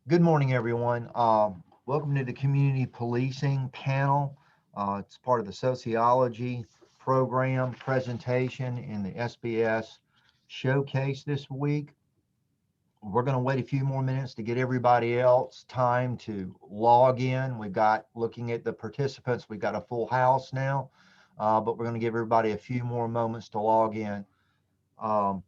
Good morning, everyone. Welcome to the Community Policing Panel. It's part of the Sociology Program presentation in the SBS Showcase this week. We're going to wait a few more minutes to get everybody else time to log in. We've got, looking at the participants, we've got a full house now, but we're going to give everybody a few more moments to log in. Um,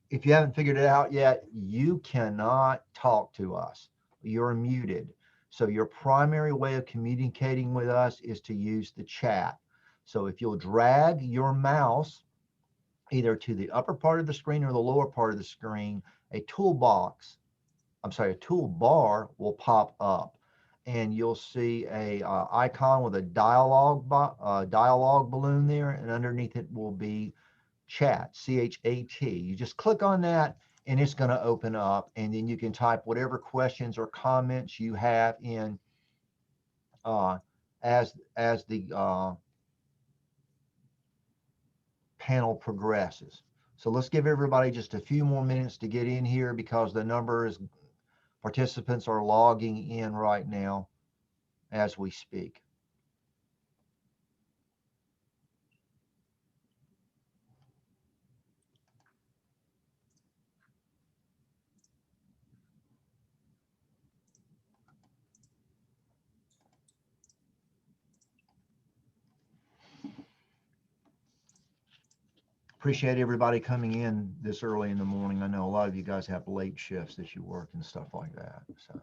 if you haven't figured it out yet, you cannot talk to us. You're muted. So your primary way of communicating with us is to use the chat. So if you'll drag your mouse either to the upper part of the screen or the lower part of the screen, a toolbox, a toolbar will pop up and you'll see a icon with a dialogue balloon there, and underneath it will be chat, CHAT. You just click on that and it's going to open up, and then you can type whatever questions or comments you have in uh, as the panel progresses. So let's give everybody just a few more minutes to get in here because the number is participants are logging in right now as we speak. Appreciate everybody coming in this early in the morning. I know a lot of you guys have late shifts that you work and stuff like that. So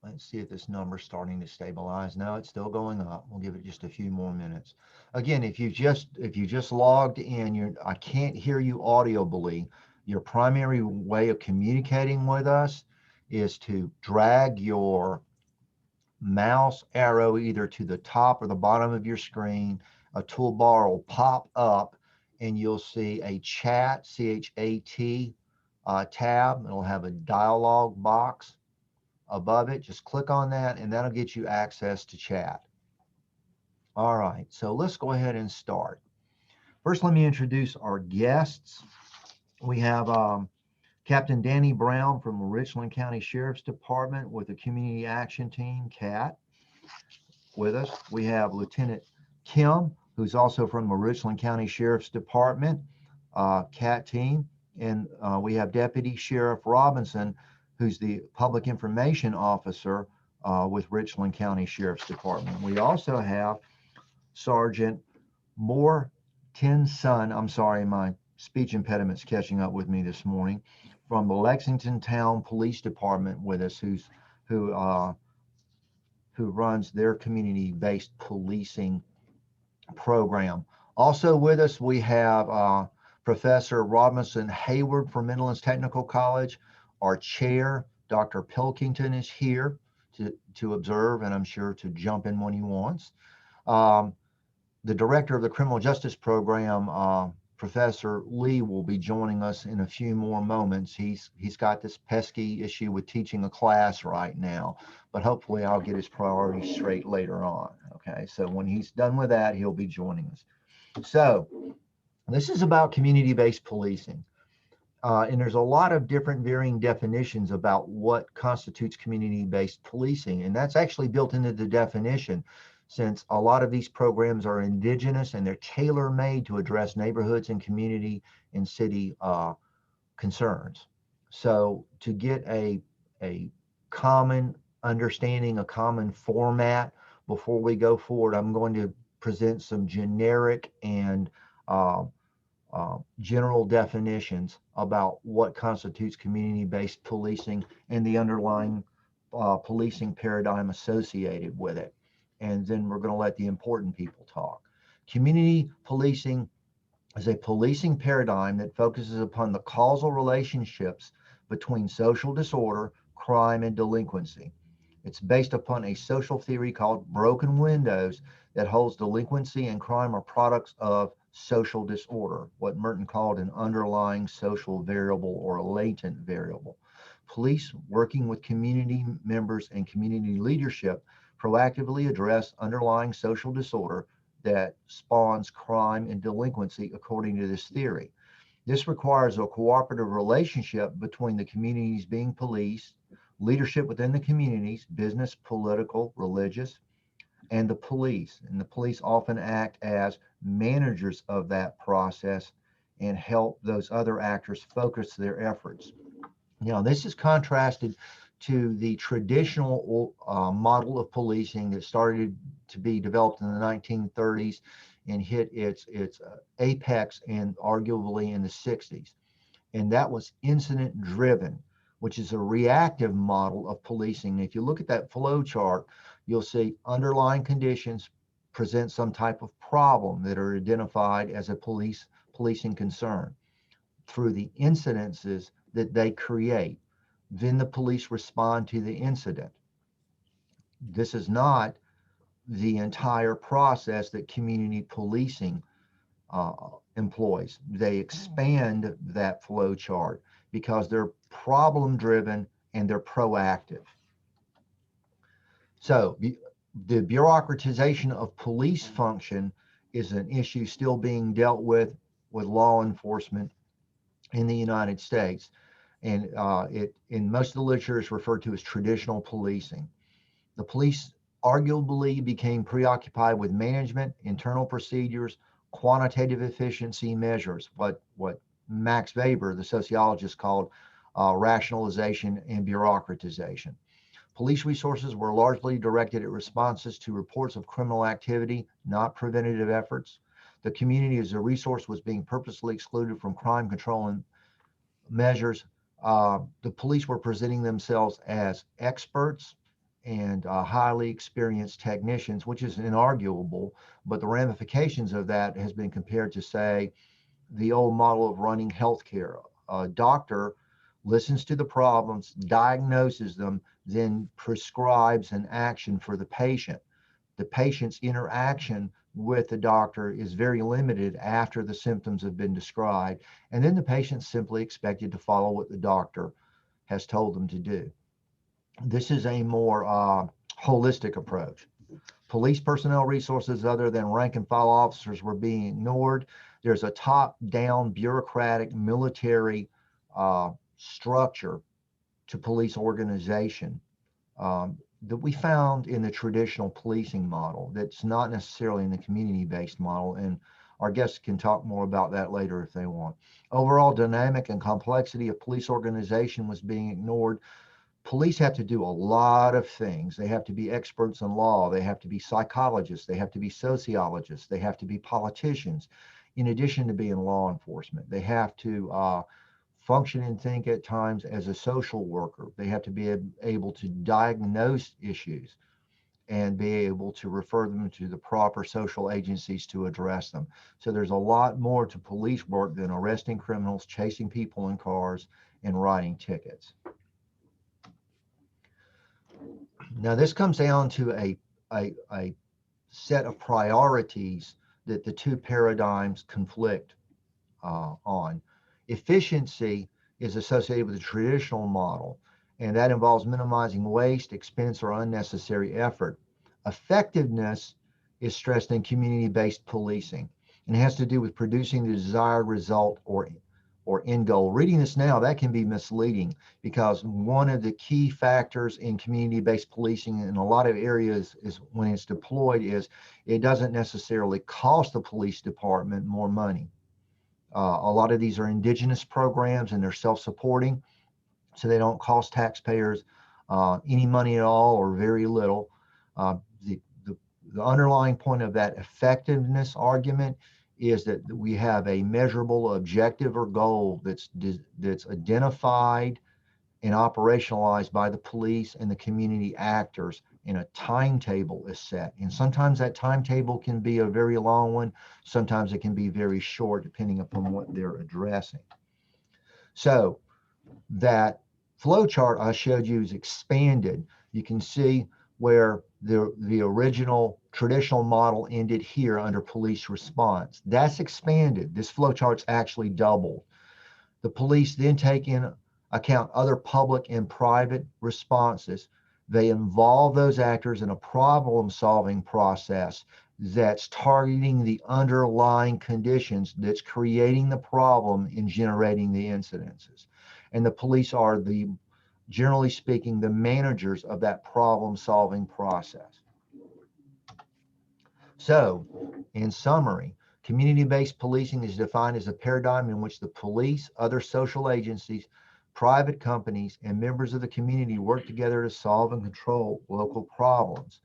let's see if this number's starting to stabilize. No, it's still going up. We'll give it just a few more minutes. Again, if you just logged in, I can't hear you audibly. Your primary way of communicating with us is to drag your mouse arrow either to the top or the bottom of your screen. A toolbar will pop up and you'll see a chat, CHAT tab. It'll have a dialog box above it. Just click on that and that'll get you access to chat. All right, so let's go ahead and start. First, let me introduce our guests. We have Captain Danny Brown from the Richland County Sheriff's Department with the Community Action Team, CAT, with us. We have Lieutenant Kim, who's also from the Richland County Sheriff's Department, CAT team. And we have Deputy Sheriff Robinson, who's the Public Information Officer with Richland County Sheriff's Department. We also have Sergeant Moore Tinson. I'm sorry, my speech impediment's catching up with me this morning, from the Lexington Town Police Department with us, who uh, who runs their community-based policing program. Also with us, we have Professor Robinson Hayward from Midlands Technical College. Our chair, Dr. Pilkington, is here to observe, and I'm sure to jump in when he wants. Um, the director of the criminal justice program, Professor Lee, will be joining us in a few more moments. He's got this pesky issue with teaching a class right now, but hopefully I'll get his priorities straight later on. Okay, so when he's done with that, he'll be joining us. So this is about community-based policing. And there's a lot of different varying definitions about what constitutes community-based policing. And that's actually built into the definition, since a lot of these programs are indigenous and they're tailor-made to address neighborhoods and community and city concerns. So to get a common understanding, a common format before we go forward, I'm going to present some generic and uh, general definitions about what constitutes community-based policing and the underlying policing paradigm associated with it. And then we're going to let the important people talk. Community policing is a policing paradigm that focuses upon the causal relationships between social disorder, crime, and delinquency. It's based upon a social theory called broken windows that holds delinquency and crime are products of social disorder, what Merton called an underlying social variable or a latent variable. Police, working with community members and community leadership, proactively address underlying social disorder that spawns crime and delinquency according to this theory. This requires a cooperative relationship between the communities being policed, leadership within the communities, business, political, religious, and the police. And the police often act as managers of that process and help those other actors focus their efforts. Now, this is contrasted to the traditional model of policing that started to be developed in the 1930s and hit its apex and arguably in the 60s. And that was incident driven, which is a reactive model of policing. If you look at that flow chart, you'll see underlying conditions present some type of problem that are identified as a policing concern through the incidences that they create. Then the police respond to the incident. This is not the entire process that community policing employs. They expand that flow chart because they're problem driven and they're proactive. So the bureaucratization of police function is an issue still being dealt with law enforcement in the United States. And it in most of the literature is referred to as traditional policing. The police arguably became preoccupied with management, internal procedures, quantitative efficiency measures, what Max Weber, the sociologist, called rationalization and bureaucratization. Police resources were largely directed at responses to reports of criminal activity, not preventative efforts. The community as a resource was being purposely excluded from crime control and measures. The police were presenting themselves as experts and highly experienced technicians, which is inarguable, but the ramifications of that has been compared to, say, the old model of running healthcare. A doctor listens to the problems, diagnoses them, then prescribes an action for the patient. The patient's interaction with the doctor is very limited after the symptoms have been described, and then the patient's simply expected to follow what the doctor has told them to do. This is a more holistic approach. Police personnel resources other than rank and file officers were being ignored. There's a top-down bureaucratic military structure to police organization that we found in the traditional policing model that's not necessarily in the community-based model, and our guests can talk more about that later if they want. Overall dynamic and complexity of police organization was being ignored. Police have to do a lot of things. They have to be experts in law. They have to be psychologists. They have to be sociologists. They have to be politicians. In addition to being law enforcement, they have to function and think at times as a social worker. They have to be able to diagnose issues and be able to refer them to the proper social agencies to address them. So there's a lot more to police work than arresting criminals, chasing people in cars, and writing tickets. Now this comes down to a set of priorities that the two paradigms conflict on. Efficiency is associated with the traditional model, and that involves minimizing waste, expense, or unnecessary effort. Effectiveness is stressed in community-based policing, and it has to do with producing the desired result or end goal. Reading this now, that can be misleading because one of the key factors in community-based policing in a lot of areas is when it's deployed is it doesn't necessarily cost the police department more money. A lot of these are indigenous programs and they're self-supporting, so they don't cost taxpayers any money at all or very little. The underlying point of that effectiveness argument is that we have a measurable objective or goal that's identified and operationalized by the police and the community actors, and a timetable is set. And sometimes that timetable can be a very long one. Sometimes it can be very short, depending upon what they're addressing. So that flow chart I showed you is expanded. You can see where the original traditional model ended here under police response. That's expanded. This flow chart's actually doubled. The police then take in account other public and private responses. They involve those actors in a problem-solving process. that's targeting the underlying conditions that's creating the problem and generating the incidences. And the police are the, generally speaking, the managers of that problem solving process. So, in summary, community-based policing is defined as a paradigm in which the police, other social agencies, private companies, and members of the community work together to solve and control local problems.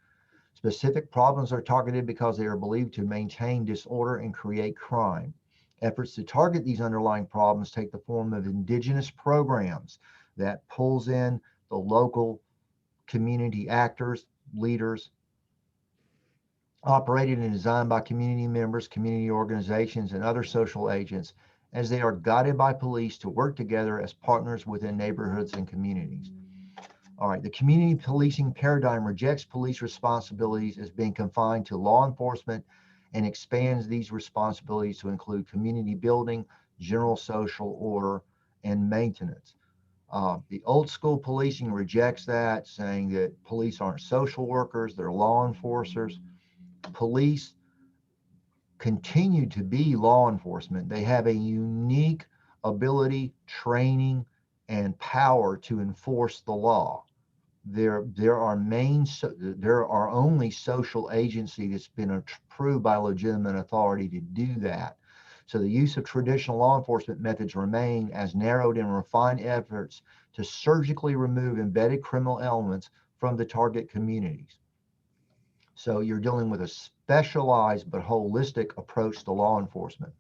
Specific problems are targeted because they are believed to maintain disorder and create crime. Efforts to target these underlying problems take the form of indigenous programs that pulls in the local community actors, leaders, operated and designed by community members, community organizations, and other social agents, as they are guided by police to work together as partners within neighborhoods and communities. All right, the community policing paradigm rejects police responsibilities as being confined to law enforcement and expands these responsibilities to include community building, general social order, and maintenance. The old school policing rejects that, saying that police aren't social workers, they're law enforcers. Police continue to be law enforcement. They have a unique ability, training, and power to enforce the law. There are there are only social agency that's been approved by legitimate authority to do that. So the use of traditional law enforcement methods remain as narrowed and refined efforts to surgically remove embedded criminal elements from the target communities. So you're dealing with a specialized but holistic approach to law enforcement.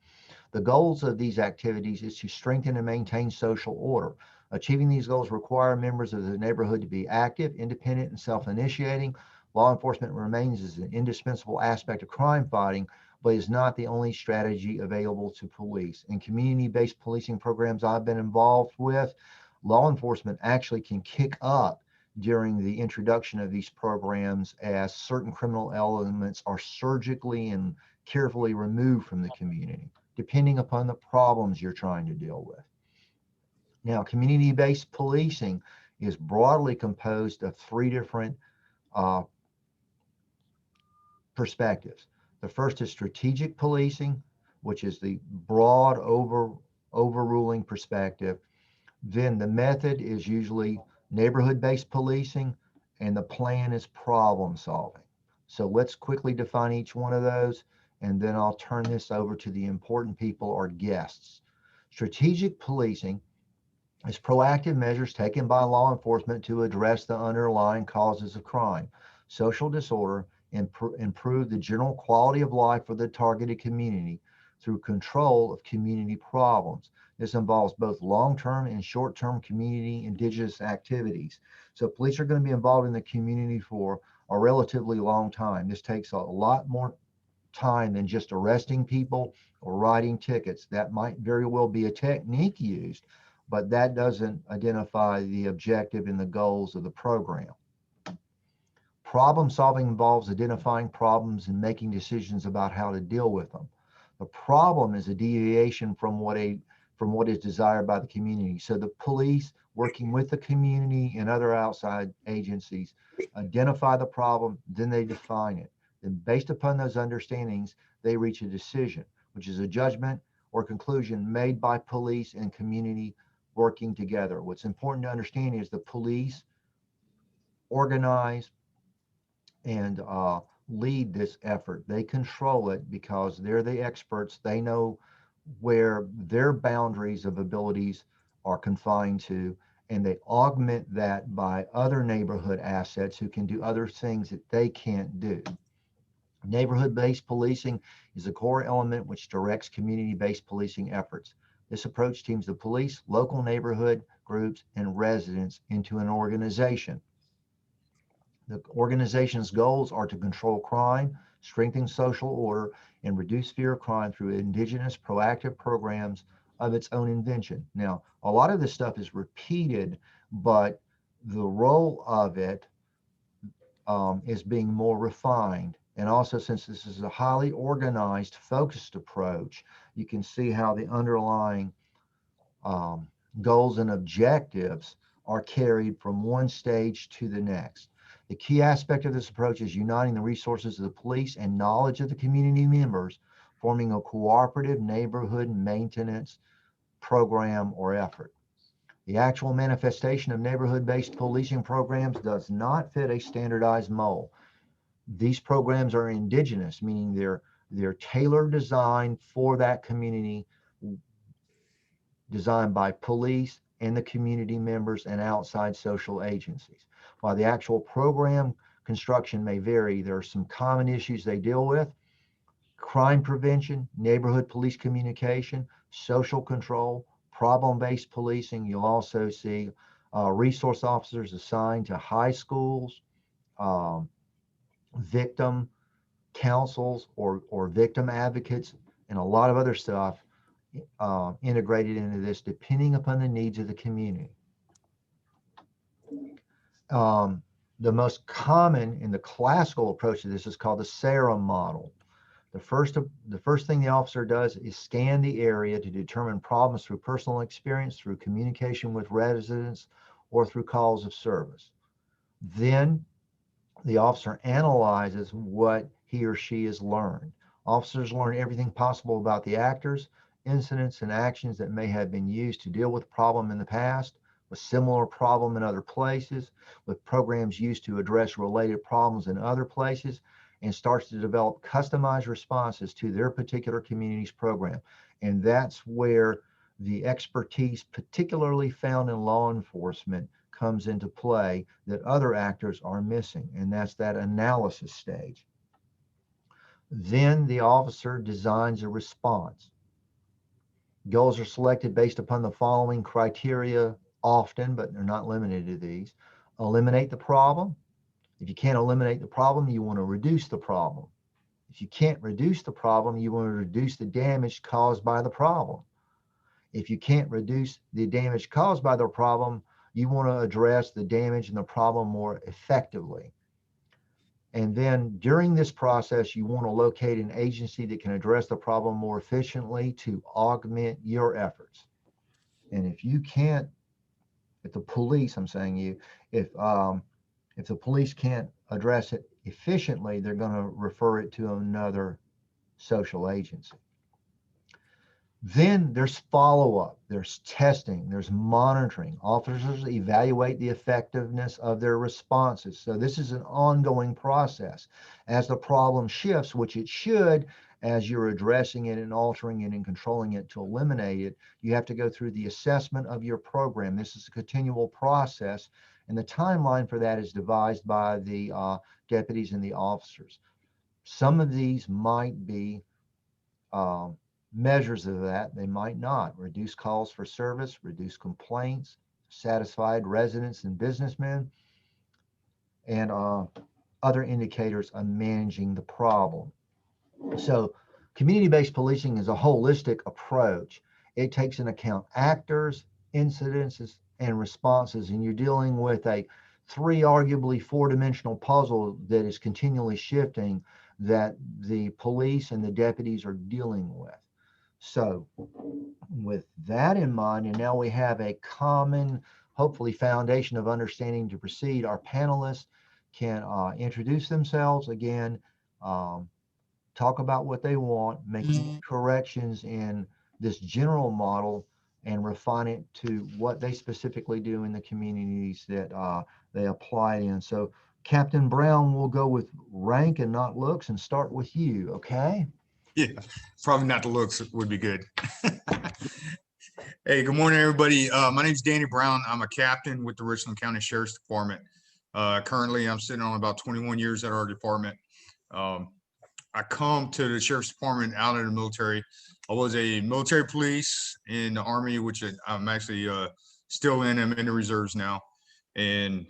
The goals of these activities is to strengthen and maintain social order. Achieving these goals require members of the neighborhood to be active, independent, and self-initiating. Law enforcement remains as an indispensable aspect of crime fighting, but is not the only strategy available to police. In community-based policing programs I've been involved with, law enforcement actually can kick up during the introduction of these programs as certain criminal elements are surgically and carefully removed from the community, depending upon the problems you're trying to deal with. Now, community-based policing is broadly composed of three different uh, perspectives. The first is strategic policing, which is the broad overruling perspective. Then the method is usually neighborhood-based policing, and the plan is problem solving. So let's quickly define each one of those, and then I'll turn this over to the important people or guests. Strategic policing is proactive measures taken by law enforcement to address the underlying causes of crime, social disorder, and improve the general quality of life for the targeted community through control of community problems. This involves both long-term and short-term community indigenous activities. So police are going to be involved in the community for a relatively long time. This takes a lot more time than just arresting people or writing tickets. That might very well be a technique used, but that doesn't identify the objective and the goals of the program. Problem solving involves identifying problems and making decisions about how to deal with them. The problem is a deviation from what is desired by the community. So the police, working with the community and other outside agencies, identify the problem, then they define it. Then based upon those understandings, they reach a decision, which is a judgment or conclusion made by police and community working together. What's important to understand is the police organize and lead this effort. They control it because they're the experts. They know where their boundaries of abilities are confined to, and they augment that by other neighborhood assets who can do other things that they can't do. Neighborhood-based policing is a core element which directs community-based policing efforts. This approach teams the police, local neighborhood groups, and residents into an organization. The organization's goals are to control crime, strengthen social order, and reduce fear of crime through indigenous proactive programs of its own invention. Now, a lot of this stuff is repeated, but the role of it is being more refined. And also, since this is a highly organized, focused approach, you can see how the underlying goals and objectives are carried from one stage to the next. The key aspect of this approach is uniting the resources of the police and knowledge of the community members, forming a cooperative neighborhood maintenance program or effort. The actual manifestation of neighborhood-based policing programs does not fit a standardized mold. These programs are indigenous, meaning they're tailor designed for that community, designed by police and the community members and outside social agencies. While the actual program construction may vary, there are some common issues they deal with: crime prevention, neighborhood police communication, social control, problem-based policing. You'll also see resource officers assigned to high schools, um, victim councils or victim advocates, and a lot of other stuff integrated into this depending upon the needs of the community. Um, the most common in the classical approach to this is called the SARA model. The first thing the officer does is scan the area to determine problems through personal experience, through communication with residents, or through calls of service. Then the officer analyzes what he or she has learned. Officers learn everything possible about the actors, incidents, and actions that may have been used to deal with problem in the past, with similar problem in other places, with programs used to address related problems in other places, and starts to develop customized responses to their particular community's program. And that's where the expertise, particularly found in law enforcement, comes into play that other actors are missing, and that's that analysis stage. Then the officer designs a response. Goals are selected based upon the following criteria often, but they're not limited to these. Eliminate the problem. If you can't eliminate the problem, you want to reduce the problem. If you can't reduce the problem, you want to reduce the damage caused by the problem. If you can't reduce the damage caused by the problem, you want to address the damage and the problem more effectively. And then during this process, you want to locate an agency that can address the problem more efficiently to augment your efforts. And if you can't, if the police, I'm saying you, if the police can't address it efficiently, they're going to refer it to another social agency. Then there's follow-up, there's testing, there's monitoring. Officers evaluate the effectiveness of their responses. So this is an ongoing process. As the problem shifts, which it should, as you're addressing it and altering it and controlling it to eliminate it, you have to go through the assessment of your program. This is a continual process, and the timeline for that is devised by the deputies and the officers. Some of these might be measures of that. They might not. Reduce calls for service, reduce complaints, satisfied residents and businessmen, and other indicators of managing the problem. So community-based policing is a holistic approach. It takes into account actors, incidences, and responses, and you're dealing with a arguably four-dimensional puzzle that is continually shifting that the police and the deputies are dealing with. So with that in mind, and now we have a common, hopefully, foundation of understanding to proceed, our panelists can introduce themselves again, talk about what they want, make corrections in this general model, and refine it to what they specifically do in the communities that they apply it in. So Captain Brown, we'll go with rank and not looks and start with you, okay? Yeah, probably not the looks would be good. Hey, good morning, everybody. My name is Danny Brown. I'm a captain with the Richland County Sheriff's Department. Currently, I'm sitting on about 21 years at our department. I come to the Sheriff's Department out of the military. I was a military police in the Army, which I'm actually still in. I'm in the reserves now, and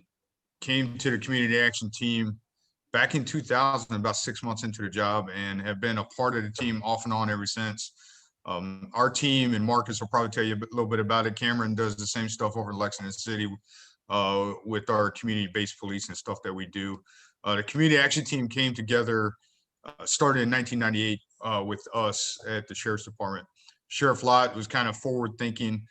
came to the community action team back in 2000, about 6 months into the job, and have been a part of the team off and on ever since. Our team, and Marcus will probably tell you a little bit about it. Cameron does the same stuff over in Lexington City with our community-based police and stuff that we do. The community action team came together, started in 1998 with us at the Sheriff's Department. Sheriff Lott was kind of forward-thinking,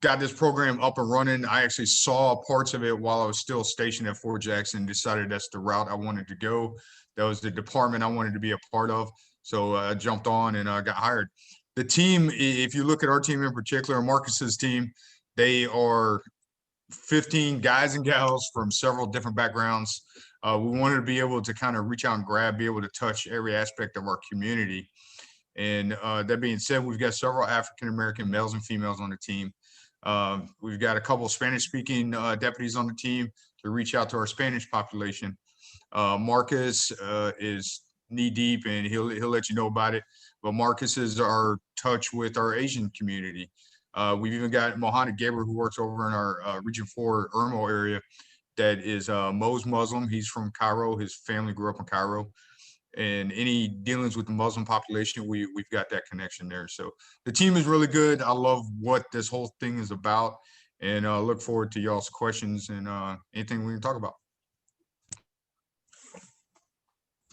got this program up and running. I actually saw parts of it while I was still stationed at Fort Jackson, decided that's the route I wanted to go. That was the department I wanted to be a part of. So I jumped on and got hired. The team, if you look at our team in particular, Marcus's team, they are 15 guys and gals from several different backgrounds. We wanted to be able to kind of reach out and grab, be able to touch every aspect of our community. And that being said, we've got several African-American males and females on the team. We've got a couple of Spanish-speaking deputies on the team to reach out to our Spanish population. Marcus is knee-deep, and he'll let you know about it. But Marcus is our touch with our Asian community. We've even got Mohamed Gabriel, who works over in our Region 4 Irmo area, that is Mo's Muslim. He's from Cairo. His family grew up in Cairo. And any dealings with the Muslim population, we've got that connection there. So the team is really good. I love what this whole thing is about, and look forward to y'all's questions and anything we can talk about.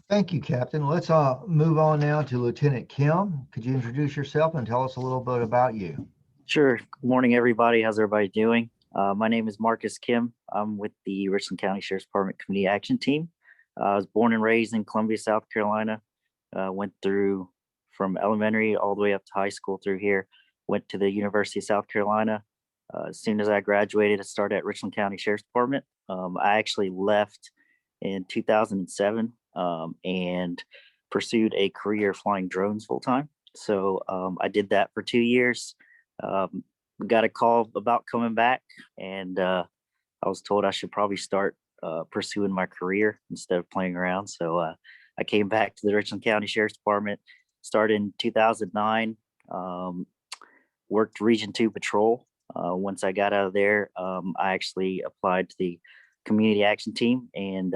Thank you, Captain. Let's move on now to Lieutenant Kim. Could you introduce yourself and tell us a little bit about you? Sure. Good morning, everybody. How's everybody doing? My name is Marcus Kim. I'm with the Richland County Sheriff's Department Community Action Team. I was born and raised in Columbia, South Carolina. Went through from elementary all the way up to high school through here. Went to the University of South Carolina. As soon as I graduated, I started at Richland County Sheriff's Department. I actually left in 2007 and pursued a career flying drones full time. So I did that for 2 years. Got a call about coming back, and I was told I should probably start pursuing my career instead of playing around. So I came back to the Richland County Sheriff's Department, started in 2009, worked Region 2 Patrol. Once I got out of there, I actually applied to the Community Action Team and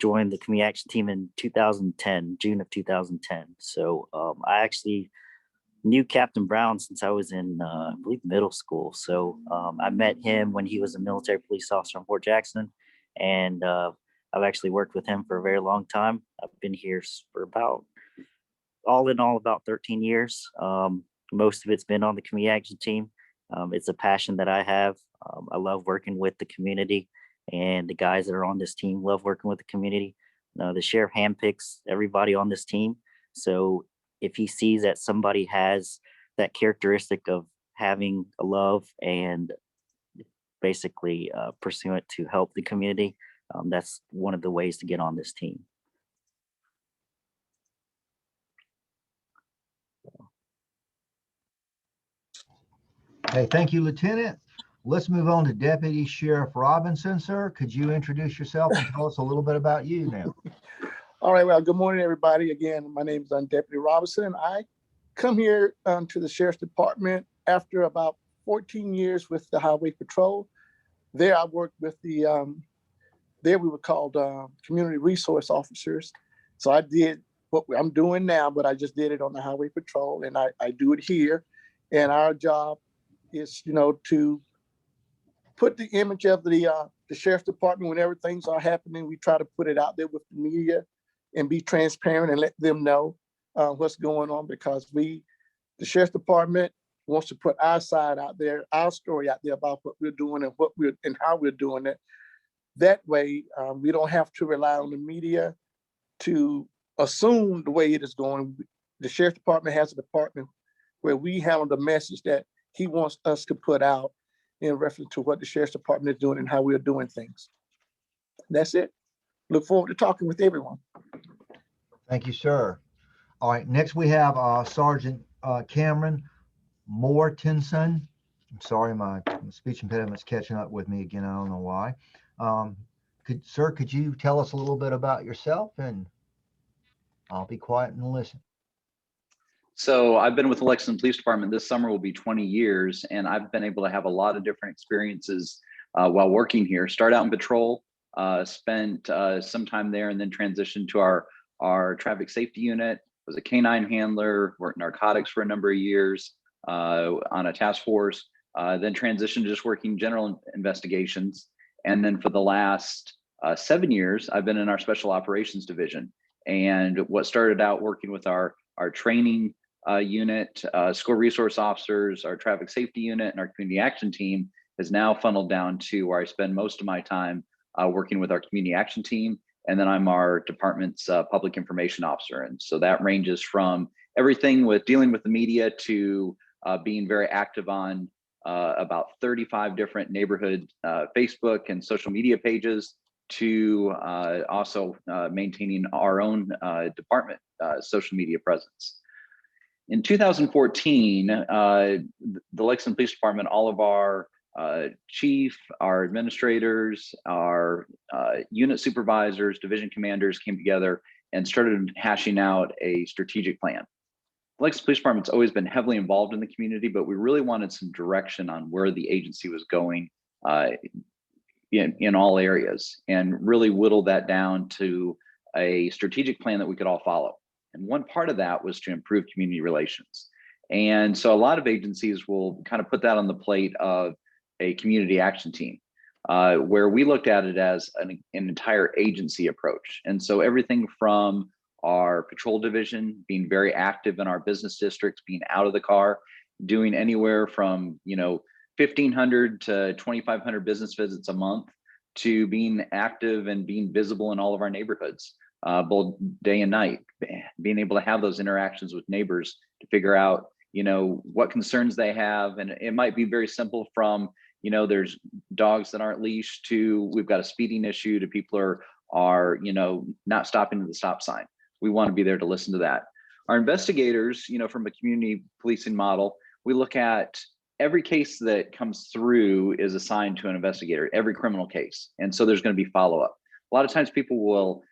joined the Community Action Team in 2010, June of 2010. So I actually knew Captain Brown since I was in, I believe, middle school. So I met him when he was a military police officer in Fort Jackson. And I've actually worked with him for a very long time. I've been here for about, all in all, about 13 years. Most of it's been on the Community Action Team. It's a passion that I have. I love working with the community, and the guys that are on this team love working with the community. The sheriff handpicks everybody on this team. So if he sees that somebody has that characteristic of having a love and basically pursuing it to help the community, that's one of the ways to get on this team. Okay, thank you, Lieutenant. Let's move on to Deputy Sheriff Robinson, sir. Could you introduce yourself and tell us a little bit about you now? All right, well, good morning, everybody. Again, my name is Deputy Robinson. I come here to the Sheriff's Department after about 14 years with the Highway Patrol. There I worked with the, there we were called Community Resource Officers. So I did what I'm doing now, but I just did it on the Highway Patrol, and I do it here. And our job is, to put the image of the Sheriff's Department whenever things are happening. We try to put it out there with the media and be transparent and let them know what's going on, because the Sheriff's Department wants to put our side out there, our story out there about what we're doing and how we're doing it. That way, we don't have to rely on the media to assume the way it is going. The Sheriff's Department has a department where we handle the message that he wants us to put out in reference to what the Sheriff's Department is doing and how we're doing things. That's it. Look forward to talking with everyone. Thank you, sir. All right, next we have Sergeant Cameron Mortensen. I'm sorry, my speech impediment's catching up with me again. I don't know why. Could you tell us a little bit about yourself, and I'll be quiet and listen. So I've been with the Lexington Police Department. This summer will be 20 years, and I've been able to have a lot of different experiences while working here. Start out in patrol, spent some time there, and then transitioned to our traffic safety unit. Was a canine handler, worked narcotics for a number of years on a task force, then transitioned to just working general investigations. And then for the last 7 years, I've been in our special operations division. And what started out working with our training unit, school resource officers, our traffic safety unit, and our community action team is now funneled down to where I spend most of my time working with our community action team. And then I'm our department's public information officer. And so that ranges from everything with dealing with the media to being very active on about 35 different neighborhood Facebook and social media pages, to also maintaining our own department social media presence. In 2014, the Lexington Police Department, all of our chief, our administrators, our unit supervisors, division commanders came together and started hashing out a strategic plan. The Lexington Police Department's always been heavily involved in the community, but we really wanted some direction on where the agency was going in all areas, and really whittled that down to a strategic plan that we could all follow. And one part of that was to improve community relations. And so a lot of agencies will kind of put that on the plate of a community action team, where we looked at it as an entire agency approach. And so everything from our patrol division being very active in our business districts, being out of the car, doing anywhere from 1,500 to 2,500 business visits a month, to being active and being visible in all of our neighborhoods, both day and night, being able to have those interactions with neighbors to figure out what concerns they have. And it might be very simple, from there's dogs that aren't leashed, to we've got a speeding issue, to people are not stopping at the stop sign. We want to be there to listen to that. Our investigators, from a community policing model, we look at every case that comes through is assigned to an investigator, every criminal case. And so there's going to be follow-up. A lot of times people will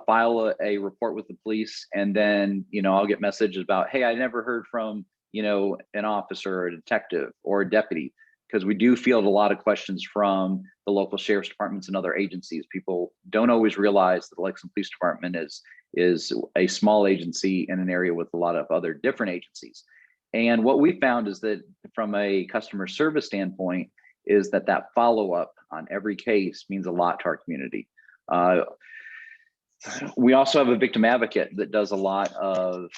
file a report with the police, and then, I'll get messages about, hey, I never heard from, an officer or a detective or a deputy, because we do field a lot of questions from the local sheriff's departments and other agencies. People don't always realize that the Lexington Police Department is a small agency in an area with a lot of other different agencies. And what we found is that from a customer service standpoint, is that follow-up on every case means a lot to our community. We also have a victim advocate that does a lot of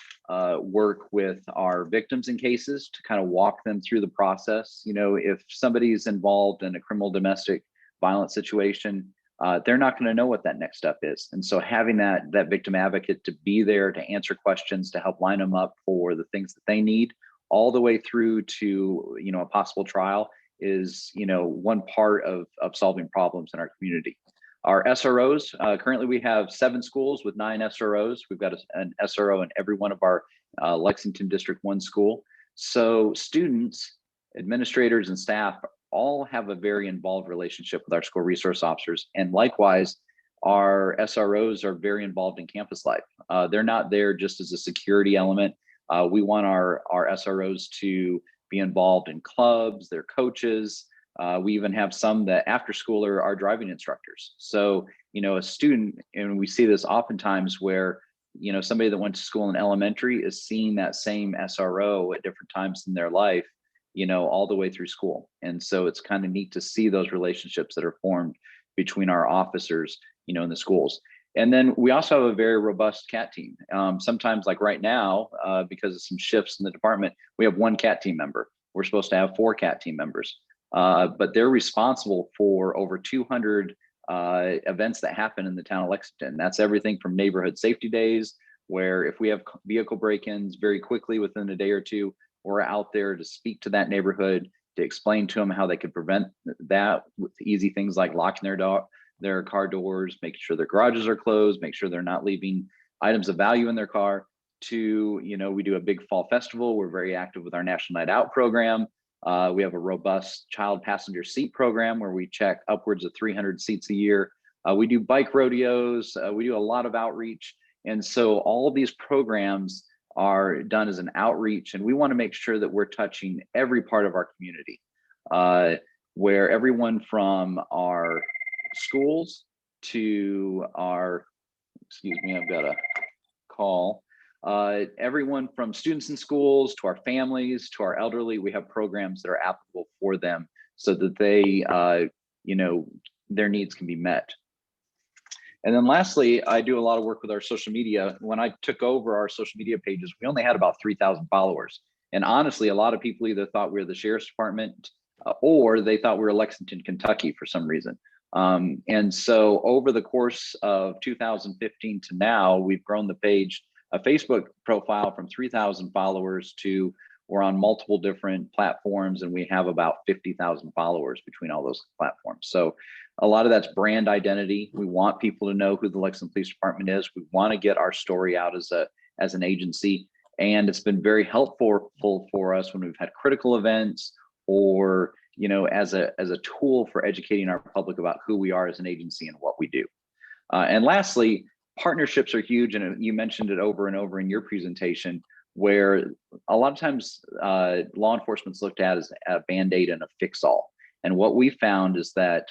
work with our victims in cases to kind of walk them through the process. If somebody's involved in a criminal domestic violence situation, they're not going to know what that next step is. And so having that victim advocate to be there to answer questions, to help line them up for the things that they need, all the way through to a possible trial, is one part of solving problems in our community. Our SROs, currently we have 7 schools with 9 SROs. We've got an SRO in every one of our Lexington District 1 school. So students, administrators, and staff all have a very involved relationship with our school resource officers. And likewise, our SROs are very involved in campus life. They're not there just as a security element. We want our SROs to be involved in clubs, they're coaches. We even have some that after school are our driving instructors. So, a student, and we see this oftentimes where, somebody that went to school in elementary is seeing that same SRO at different times in their life, all the way through school. And so it's kind of neat to see those relationships that are formed between our officers, in the schools. And then we also have a very robust CAT team. Sometimes, like right now, because of some shifts in the department, we have 1 CAT team member. We're supposed to have 4 CAT team members. But they're responsible for over 200 events that happen in the town of Lexington. That's everything from neighborhood safety days, where if we have vehicle break-ins, very quickly within a day or two, we're out there to speak to that neighborhood, to explain to them how they could prevent that with easy things like locking their car doors, making sure their garages are closed, make sure they're not leaving items of value in their car, to, we do a big fall festival. We're very active with our National Night Out program. We have a robust child passenger seat program where we check upwards of 300 seats a year. We do bike rodeos. We do a lot of outreach. And so all of these programs are done as an outreach, and we want to make sure that we're touching every part of our community, where everyone from our schools to our, excuse me, I've got a call. Everyone from students in schools to our families to our elderly, we have programs that are applicable for them so that they, their needs can be met. And then lastly, I do a lot of work with our social media. When I took over our social media pages, we only had about 3,000 followers. And honestly, a lot of people either thought we were the sheriff's department or they thought we were Lexington, Kentucky for some reason. And so over the course of 2015 to now, we've grown the page, a Facebook profile from 3,000 followers to we're on multiple different platforms, and we have about 50,000 followers between all those platforms. So a lot of that's brand identity. We want people to know who the Lexington Police Department is. We want to get our story out as an agency. And it's been very helpful for us when we've had critical events or, you know, as a tool for educating our public about who we are as an agency and what we do. And lastly, partnerships are huge. And you mentioned it over and over in your presentation, where a lot of times law enforcement's looked at as a Band-Aid and a fix-all. And what we found is that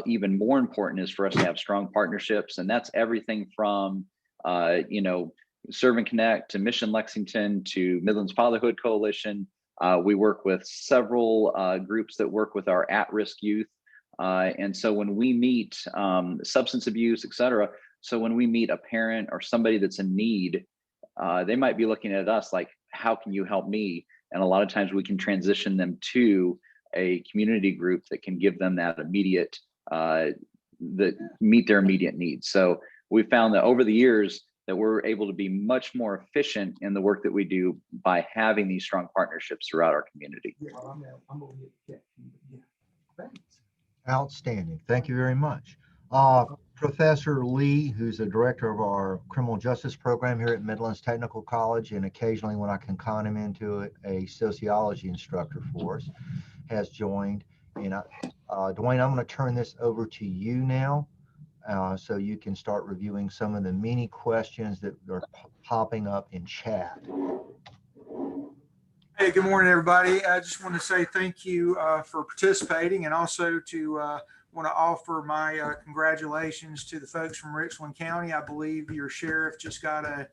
even more important is for us to have strong partnerships. And that's everything from, you know, Serve and Connect to Mission Lexington to Midlands Fatherhood Coalition. We work with several groups that work with our at-risk youth. And so when we meet substance abuse, et cetera, so when we meet a parent or somebody that's in need, they might be looking at us like, how can you help me? And a lot of times we can transition them to a community group that can give them that immediate, that meet their immediate needs. So we found that over the years that we're able to be much more efficient in the work that we do by having these strong partnerships throughout our community. Outstanding. Thank you very much. Professor Lee, who's the director of our criminal justice program here at Midlands Technical College, and occasionally when I can con him into it, a sociology instructor for us, has joined. And Dwayne, I'm going to turn this over to you now, so you can start reviewing some of the many questions that are popping up in chat. Hey, good morning, everybody. I just want to say thank you for participating, and also to want to offer my congratulations to the folks from Richland County. I believe your sheriff just got a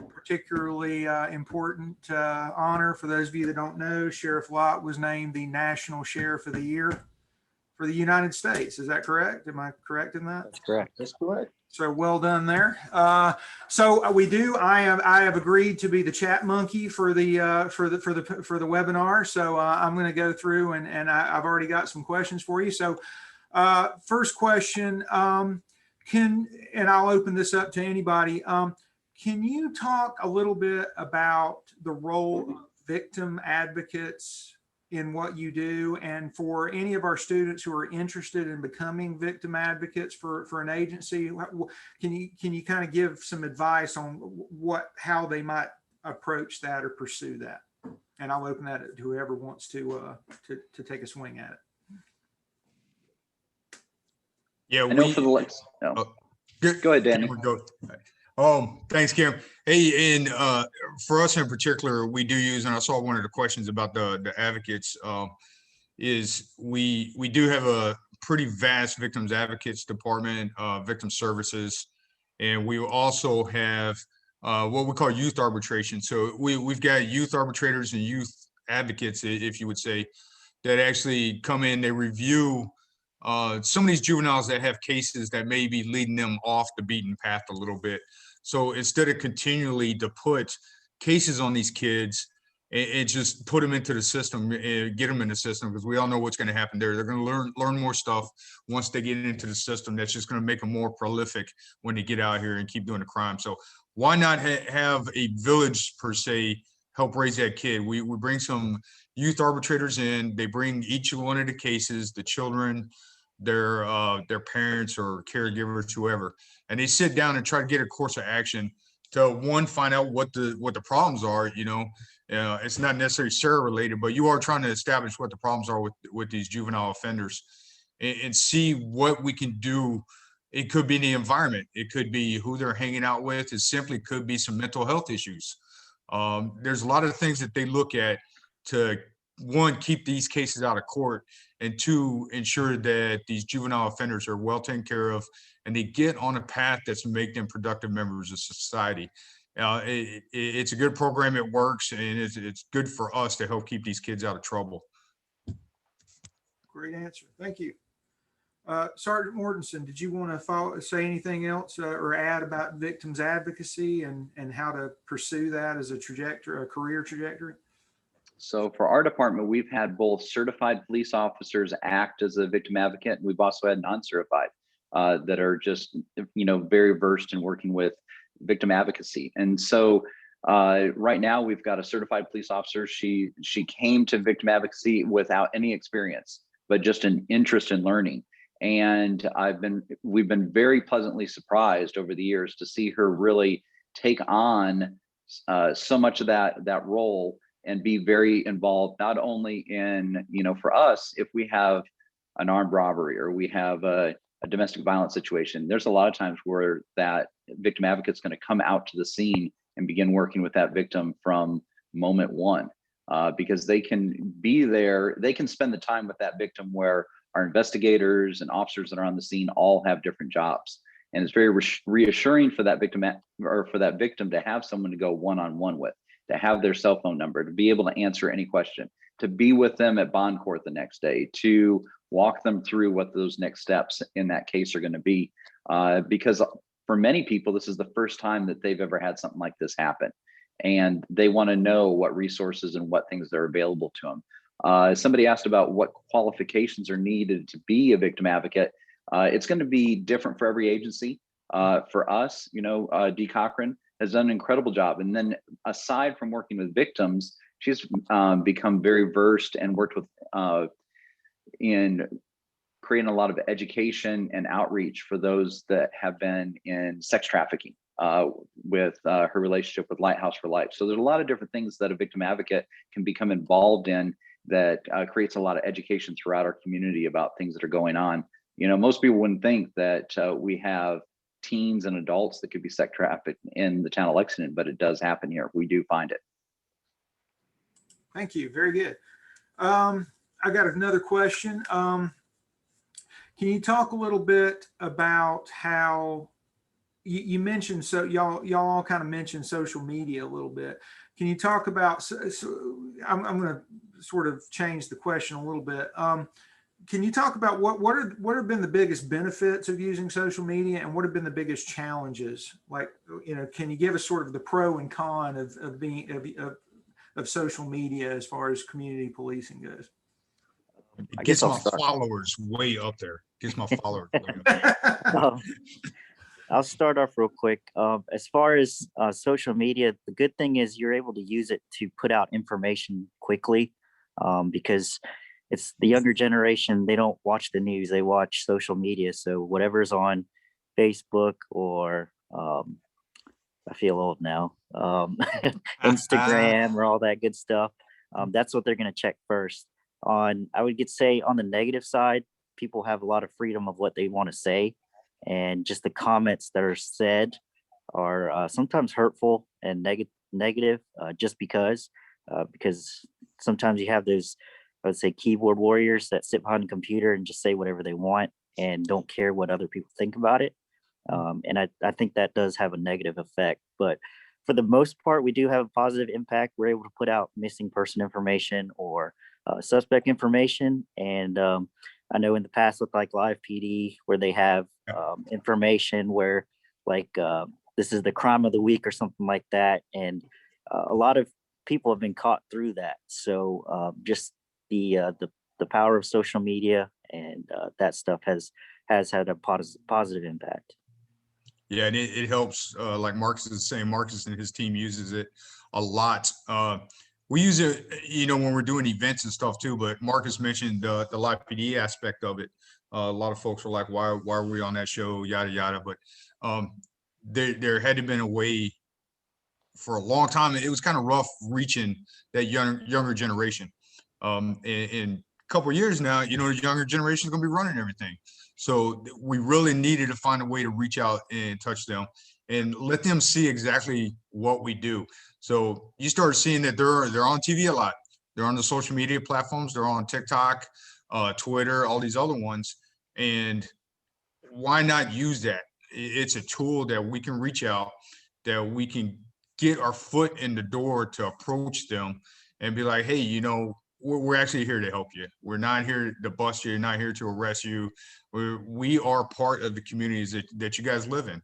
particularly important honor. For those of you that don't know, Sheriff Lott was named the National Sheriff of the Year for the United States. Is that correct? Am I correct in that? That's correct. That's correct. So well done there. So we do. I have agreed to be the chat monkey for the webinar. So I'm going to go through and I've already got some questions for you. So first question, and I'll open this up to anybody. Can you talk a little bit about the role of victim advocates in what you do, and for any of our students who are interested in becoming victim advocates for an agency, can you kind of give some advice on how they might approach that or pursue that? And I'll open that to whoever wants to take a swing at it. Yeah, I know for the Lex. No. Go ahead, Danny. Thanks, Kim. Hey, and for us in particular, we do use, and I saw one of the questions about the advocates, is we do have a pretty vast victims advocates department, victim services, and we also have what we call youth arbitration. So we've got youth arbitrators and youth advocates, if you would say, that actually come in, they review some of these juveniles that have cases that may be leading them off the beaten path a little bit. So instead of continually to put cases on these kids and just put them into the system and get them in the system, because we all know what's going to happen there. They're going to learn more stuff once they get into the system. That's just going to make them more prolific when they get out here and keep doing the crime. So why not have a village per se help raise that kid? We bring some youth arbitrators in. They bring each one of the cases, the children, their parents or caregivers, whoever, and they sit down and try to get a course of action to, one, find out what the problems are. You know, it's not necessarily share related, but you are trying to establish what the problems are with these juvenile offenders, and see what we can do. It could be the environment, it could be who they're hanging out with, it simply could be some mental health issues. There's a lot of things that they look at to, one, keep these cases out of court, and two, ensure that these juvenile offenders are well taken care of and they get on a path that's make them productive members of society. It's a good program. It works, and it's good for us to help keep these kids out of trouble. Great answer. Thank you. Sergeant Mortensen, did you want to say anything else or add about victims advocacy and how to pursue that as a trajectory, a career trajectory? So for our department, we've had both certified police officers act as a victim advocate. We've also had non-certified that are just, very versed in working with victim advocacy. And so right now we've got a certified police officer. She came to victim advocacy without any experience, but just an interest in learning. And we've been very pleasantly surprised over the years to see her really take on so much of that role and be very involved, not only in, for us, if we have an armed robbery or we have a domestic violence situation, there's a lot of times where that victim advocate is going to come out to the scene and begin working with that victim from moment one, because they can be there, they can spend the time with that victim where our investigators and officers that are on the scene all have different jobs. And it's very reassuring for that victim to have someone to go one-on-one with, to have their cell phone number, to be able to answer any question, to be with them at bond court the next day, to walk them through what those next steps in that case are going to be. Because for many people, this is the first time that they've ever had something like this happen. And they want to know what resources and what things are available to them. Somebody asked about what qualifications are needed to be a victim advocate. It's going to be different for every agency. For us, Dee Cochran has done an incredible job. And then aside from working with victims, she's become very versed and worked with in creating a lot of education and outreach for those that have been in sex trafficking with her relationship with Lighthouse for Life. So there's a lot of different things that a victim advocate can become involved in that creates a lot of education throughout our community about things that are going on. Most people wouldn't think that we have teens and adults that could be sex trafficked in the town of Lexington, but it does happen here. We do find it. Thank you. Very good. I got another question. Can you talk a little bit about how you mentioned, so y'all all kind of mentioned social media a little bit. Can you talk about, I'm going to sort of change the question a little bit. Can you talk about what have been the biggest benefits of using social media and what have been the biggest challenges? Like, can you give us sort of the pro and con of social media as far as community policing goes? I Gets guess I'll my start. followers way up there. Gets my followers way up there. I'll start off real quick. As far as social media, the good thing is you're able to use it to put out information quickly, because it's the younger generation. They don't watch the news, they watch social media. So whatever's on Facebook or I feel old now, Instagram or all that good stuff, that's what they're going to check first. I would say on the negative side, people have a lot of freedom of what they want to say. And just the comments that are said are sometimes hurtful and negative just because sometimes you have those, I would say, keyboard warriors that sit behind a computer and just say whatever they want and don't care what other people think about it. And I think that does have a negative effect. But for the most part, we do have a positive impact. We're able to put out missing person information or suspect information. And I know in the past with like Live PD, where they have information where like this is the crime of the week or something like that. And a lot of people have been caught through that. So just the power of social media and that stuff has had a positive impact. Yeah, and it helps. Like Marcus is saying, Marcus and his team uses it a lot. We use it, when we're doing events and stuff too. But Marcus mentioned the Live PD aspect of it. A lot of folks were like, "Why are we on that show?" Yada yada. But there had to been a way for a long time. It was kind of rough reaching that younger generation. In a couple of years now, the younger generation is going to be running everything. So we really needed to find a way to reach out and touch them and let them see exactly what we do. So you start seeing that they're on TV a lot. They're on the social media platforms. They're on TikTok, Twitter, all these other ones. And why not use that? It's a tool that we can reach out, that we can get our foot in the door to approach them and be like, hey, we're actually here to help you. We're not here to bust you, not here to arrest you. We are part of the communities that you guys live in.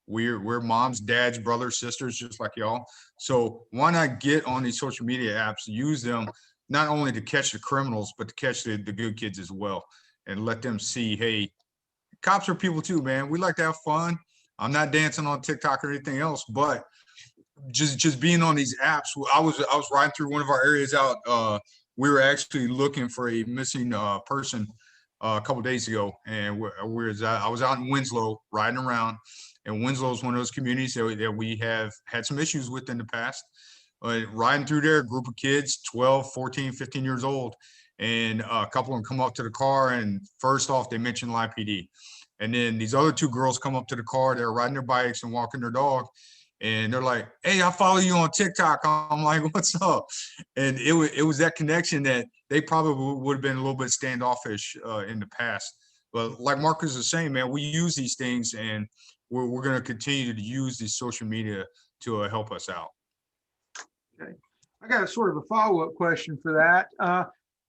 We're moms, dads, brothers, sisters, just like y'all. So why not get on these social media apps, use them not only to catch the criminals, but to catch the good kids as well, and let them see, hey, cops are people too, man. We like to have fun. I'm not dancing on TikTok or anything else, but just being on these apps. I was riding through one of our areas out. We were actually looking for a missing person a couple days ago, and I was out in Winslow riding around. And Winslow is one of those communities that we have had some issues with in the past. Riding through there, a group of kids, 12, 14, 15 years old, and a couple of them come up to the car, and first off, they mentioned Lime PD. And then these other two girls come up to the car, they're riding their bikes and walking their dog, and they're like, hey, I follow you on TikTok. I'm like, what's up? And it was that connection that they probably would have been a little bit standoffish in the past. But like Marcus is saying, man, we use these things, and we're going to continue to use these social media to help us out. Okay. I got a sort of a follow-up question for that.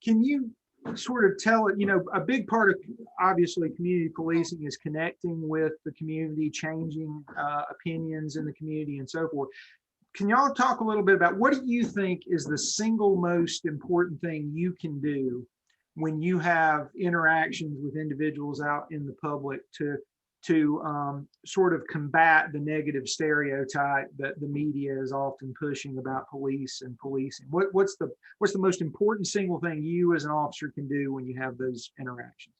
Can you sort of tell it, a big part of obviously community policing is connecting with the community, changing opinions in the community and so forth. Can y'all talk a little bit about what do you think is the single most important thing you can do when you have interactions with individuals out in the public to sort of combat the negative stereotype that the media is often pushing about police and policing? What's the most important single thing you as an officer can do when you have those interactions?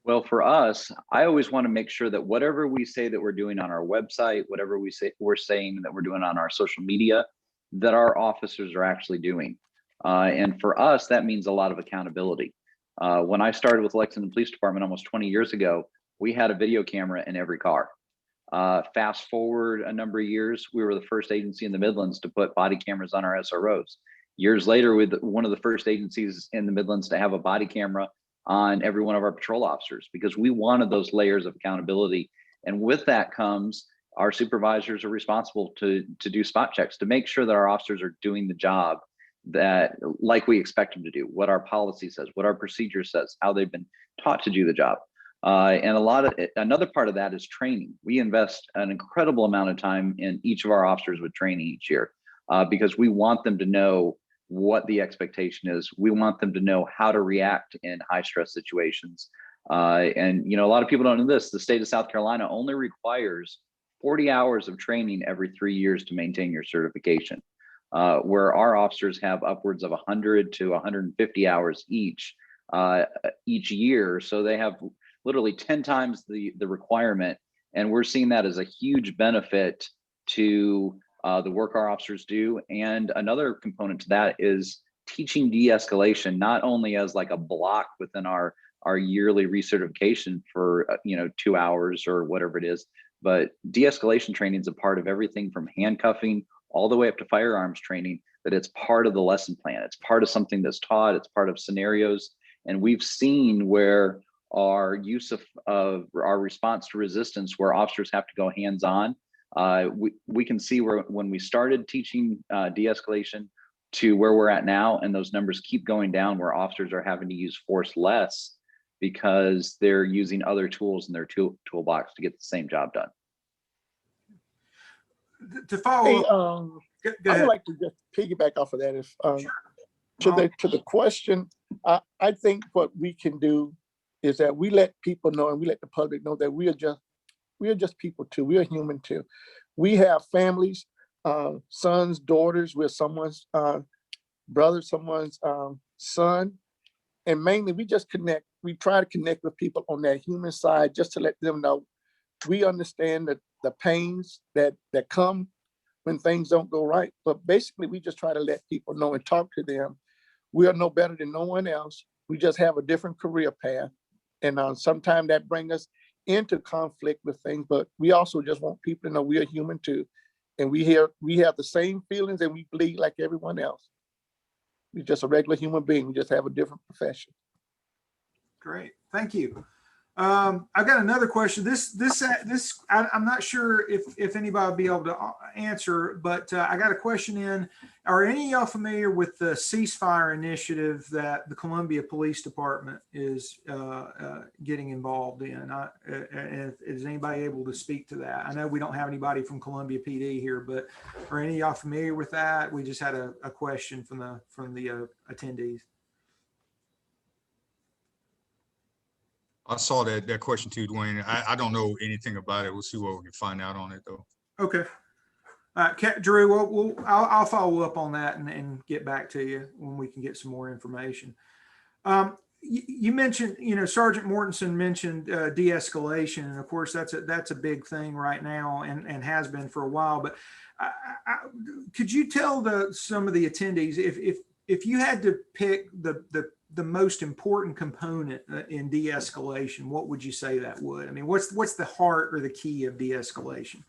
Well, for us, I always want to make sure that whatever we say that we're doing on our website, whatever we're saying that we're doing on our social media, that our officers are actually doing. And for us, that means a lot of accountability. When I started with Lexington Police Department almost 20 years ago, we had a video camera in every car. Fast forward a number of years, we were the first agency in the Midlands to put body cameras on our SROs. Years later, with one of the first agencies in the Midlands to have a body camera on every one of our patrol officers, because we wanted those layers of accountability. And with that comes our supervisors are responsible to do spot checks, to make sure that our officers are doing the job that like we expect them to do, what our policy says, what our procedure says, how they've been taught to do the job. And another part of that is training. We invest an incredible amount of time in each of our officers with training each year because we want them to know what the expectation is. We want them to know how to react in high stress situations. And a lot of people don't know this. The state of South Carolina only requires 40 hours of training every 3 years to maintain your certification, where our officers have upwards of 100 to 150 hours each year. So they have literally 10 times the requirement. And we're seeing that as a huge benefit to the work our officers do. And another component to that is teaching de-escalation, not only as like a block within our yearly recertification for 2 hours or whatever it is, but de-escalation training is a part of everything from handcuffing all the way up to firearms training, that it's part of the lesson plan. It's part of something that's taught, it's part of scenarios. And we've seen where our use of our response to resistance, where officers have to go hands-on, we can see where when we started teaching de-escalation to where we're at now, and those numbers keep going down, where officers are having to use force less because they're using other tools in their toolbox to get the same job done. To follow up, I go ahead. would like to just piggyback off of that. If Sure. to the question, I think what we can do is that we let people know, and we let the public know that we are just people too. We are human too. We have families, sons, daughters. We're someone's brother, someone's son, and mainly we just connect. We try to connect with people on that human side, just to let them know we understand the pains that come when things don't go right. But basically, we just try to let people know and talk to them. We are no better than no one else. We just have a different career path. And sometimes that brings us into conflict with things, but we also just want people to know we are human too. And we have the same feelings, and we bleed like everyone else. We're just a regular human being. We just have a different profession. Great, thank you. I've got another question. I'm not sure if anybody will be able to answer, but I got a question in. Are any of y'all familiar with the ceasefire initiative that the Columbia Police Department is getting involved in? Is anybody able to speak to that? I know we don't have anybody from Columbia PD here, but are any of y'all familiar with that? We just had a question from the attendees. I saw that question too, Dwayne. I don't know anything about it. We'll see what we can find out on it though. Okay. Drew, I'll follow up on that and get back to you when we can get some more information. You mentioned, Sergeant Mortensen mentioned de-escalation, and of course that's a big thing right now and has been for a while. But could you tell some of the attendees if you had to pick the most important component in de-escalation, what would you say that would? I mean, what's the heart or the key of de-escalation?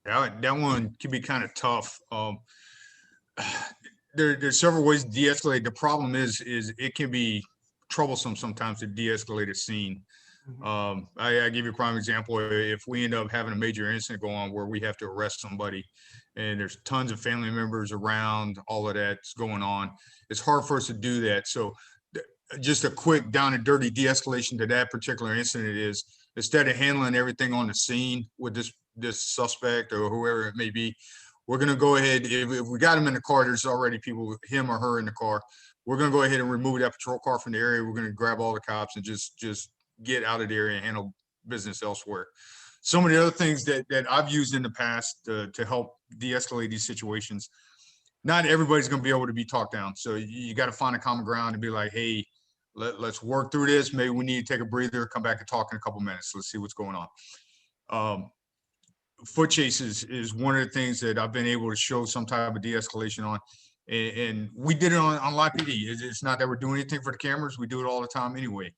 That one can be kind of tough. There's several ways to de-escalate. The problem is it can be troublesome sometimes to de-escalate a scene. I give you a prime example. If we end up having a major incident go on where we have to arrest somebody and there's tons of family members around, all of that's going on, it's hard for us to do that. So just a quick down and dirty de-escalation to that particular incident is, instead of handling everything on the scene with this suspect or whoever it may be, we're going to go ahead, if we got him in the car, there's already people, him or her in the car, we're going to go ahead and remove that patrol car from the area. We're going to grab all the cops and just get out of the area and handle business elsewhere. Some of the other things that I've used in the past to help de-escalate these situations, not everybody's going to be able to be talked down. So you got to find a common ground and be like, hey, let's work through this. Maybe we need to take a breather, come back and talk in a couple minutes. Let's see what's going on. Foot chases is one of the things that I've been able to show some type of de-escalation on. And we did it on Live PD. It's not that we're doing anything for the cameras. We do it all the time anyway.